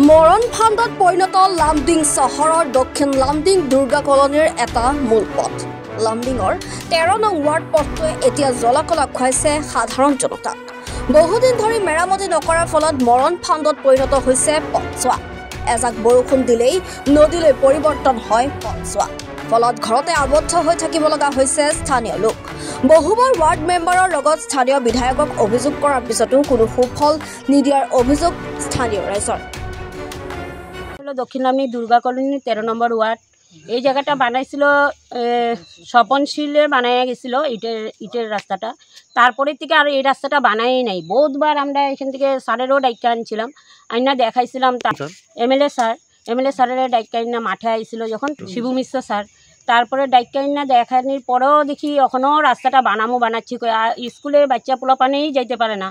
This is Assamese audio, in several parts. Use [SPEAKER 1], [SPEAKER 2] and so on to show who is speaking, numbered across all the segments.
[SPEAKER 1] মৰণ ফাণ্ডত পৰিণত লামডিং চহৰৰ দক্ষিণ লামডিং দুৰ্গা কলনীৰ এটা মূল পথ। লামডিঙৰ 13 নং ৱাৰ্ড পথটোৱে এতিয়া জলাকলা খুৱাইছে সাধাৰণ জনতাক। বহুদিন ধৰি মেৰামতি নকৰাৰ ফলত মৰণ ফাণ্ডত পৰিণত হৈছে পথছোৱা। এজাক বৰষুণ দিলেই নদীলৈ পৰিৱৰ্তন হয় পথছোৱা। ফলত ঘৰতে আবদ্ধ হৈ থাকিব লগা হৈছে স্থানীয় লোক। বহুবাৰ ৱাৰ্ড মেম্বাৰৰ লগত স্থানীয় বিধায়কক অভিযোগ কৰাৰ পিছতো কোনো সুফল নিদিয়াৰ অভিযোগ স্থানীয় ৰাইজৰ।
[SPEAKER 2] দক্ষিণ লামডিং দুর্গা কলোনি 13 নম্বর ওয়ার্ড। এই জায়গাটা বানাইছিল স্বপনশীলে বানাইয়া গেছিল ইটের রাস্তাটা। তারপরে থেকে আর এই রাস্তাটা বানাই নাই। বহুতবার আমরা এখান থেকে স্যারেরও ডাইকা আনছিলাম, আইনা দেখাইছিলাম। এমএলএ স্যারের ডাইকা আইনা মাঠে আইছিল যখন শিবু মিশ্র স্যার। তারপরে ডাইকা আইনা দেখানির পরেও দেখি এখনও রাস্তাটা বানাচ্ছি। স্কুলে বাচ্চা পোলাপানেই যাইতে পারে না,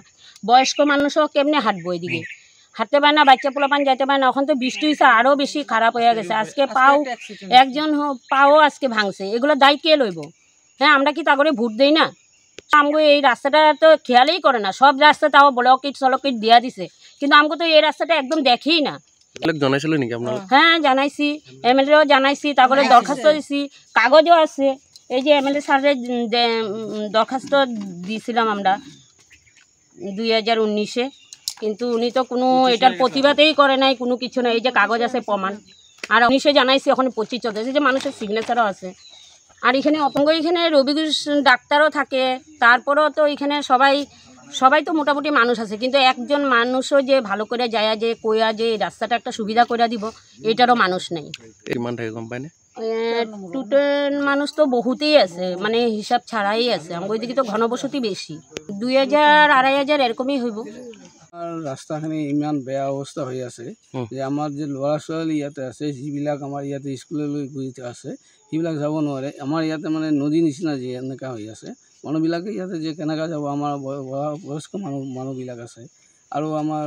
[SPEAKER 2] বয়স্ক মানুষও কেমনে হাঁটবো এদিকে, হাঁটতে পারে না, বাচ্চা পোলাপান যাইতে পারে না। এখন তো বৃষ্টি হয়েছে, আরও বেশি খারাপ হয়ে গেছে। আজকে একজন পাও আজকে ভাঙছে। এগুলো দায় কে লইব? হ্যাঁ, আমরা কি তা করে ভোট দিই না? আমগো এই রাস্তাটা তো খেয়ালই করে না। সব রাস্তা তাও ব্লক ইট সলক ইট দিয়া দিছে, কিন্তু আমাকে তো এই রাস্তাটা একদম দেখেই না। হ্যাঁ জানাইছি, এমএলএও জানাইছি, তারপরে দরখাস্ত দিছি, কাগজও আছে। এই যে এমএলএ স্যারের দরখাস্ত দিয়েছিলাম আমরা 2019-এ, কিন্তু উনি তো কোনো এটার প্রতিবাদেই করে নাই, কোনো কিছু না। এই যে কাগজ আছে প্রমাণ। আর 19-এ জানাইছি, এখন 25 চলতেছে, যে মানুষের সিগনেচারও আছে। আর এখানে অপঙ্গ এখানে রবিঘোষ ডাক্তারও থাকে। তারপরেও তো এখানে সবাই তো মোটামুটি মানুষ আছে, কিন্তু একজন মানুষও যে ভালো করে যায় যে কইয়া যে রাস্তাটা একটা সুবিধা করে দিব, এটারও মানুষ নেই। টোটাল মানুষ তো বহুতেই আছে, মানে হিসাব ছাড়াই আছে। আমার ওইদিকে তো ঘনবসতি বেশি, 2000-2500 এরকমই হইব।
[SPEAKER 3] ৰাস্তাখিনি ইমান বেয়া অৱস্থা হৈ আছে যে আমাৰ যে ল'ৰা ছোৱালী ইয়াতে আছে, যিবিলাক আমাৰ ইয়াতে স্কুললৈ গৈ আছে, সেইবিলাক যাব নোৱাৰে। আমাৰ ইয়াতে মানে নদীৰ নিচিনা যে এনেকুৱা হৈ আছে, মানুহবিলাকে ইয়াতে যে কেনেকৈ যাব। আমাৰ বয়স্ক মানুহবিলাক আছে, আৰু আমাৰ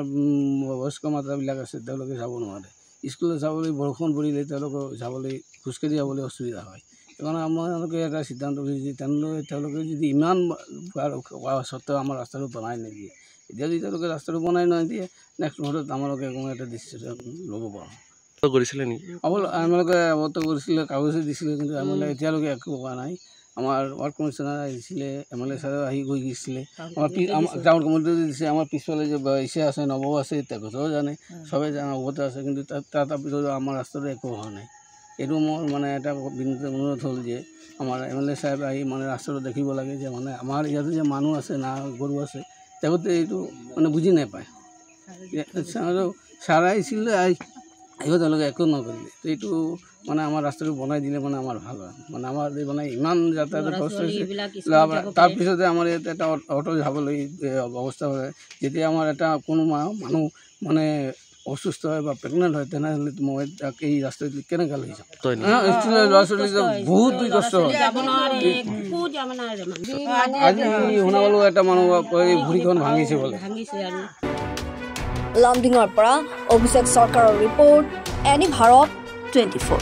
[SPEAKER 3] বয়স্ক মাতাবিলাক আছে, তেওঁলোকে যাব নোৱাৰে। স্কুলত যাবলৈ বৰষুণ পৰিলে তেওঁলোকে খোজকাঢ়ি যাবলৈ অসুবিধা হয়। সেইকাৰণে আমালোকে এটা সিদ্ধান্ত লৈছোঁ যে তেওঁলোকে যদি ইমান সত্ত্বেও আমাৰ ৰাস্তাটো বনাই নিদিয়ে, এতিয়া যদি তেওঁলোকে ৰাস্তাটো বনাই নিদিয়ে, নেক্সট মুহূৰ্তত আমালোকে কোনো এটা ডিচিশ্যন ল'ব পাৰোঁ। কৰিছিলে নেকি? আমালোকে আৱদ্ধ কৰিছিলে, কাগজে দিছিলে, কিন্তু আমালোকে এতিয়ালৈকে একো পোৱা নাই। আমাৰ ৱাৰ্ড কমিশ্যনাৰ আহিছিলে, এমএলএ ছাৰেও আহি গৈ গৈছিলে। আমাৰ গাঁৱৰ কমিটিও দিছে, আমাৰ পিছফালে যে ইছে আছে, নবৌ আছে, তেখেতেও জানে, চবেই জানে, অৱগত আছে। কিন্তু তাৰপিছত আমাৰ ৰাস্তাটো একো হোৱা নাই। এইটো মোৰ মানে এটা বিনীত অনুৰোধ হ'ল যে আমাৰ এমএলএ ছাহেব আহি মানে ৰাস্তাটো দেখিব লাগে, যে মানে আমাৰ ইয়াতে যে মানুহ আছে না গৰু আছে, তেখেতে এইটো মানে বুজি নাপায়। আৰু ছাৰ আহিছিলে, আহিও তেওঁলোকে একো নকৰিলে। তো এইটো মানে আমাৰ ৰাস্তাটো বনাই দিলে মানে আমাৰ ভাল হয়। মানে আমাৰ মানে ইমান যাতায়াতৰ কষ্ট হৈছে। তাৰপিছতে আমাৰ ইয়াতে এটা অটো যাবলৈ অৱস্থা হয়। যেতিয়া আমাৰ এটা কোনো মানুহ মানে অসুস্থ হয় বা প্ৰেগনেণ্ট হয়, তেনেহ'লে মই তাক এই ৰাস্তাটো কেনেকৈ লৈ যাম? স্কুলৰ ল'ৰা ছোৱালী বহুত কষ্ট হয়। আজি শুনাবলৈ এটা মানুহ ভৰিখন ভাঙিছে বোলে।
[SPEAKER 1] লামডিঙৰ পৰা অভিষেক চৰকাৰৰ ৰিপৰ্ট, এনি ভাৰত 24।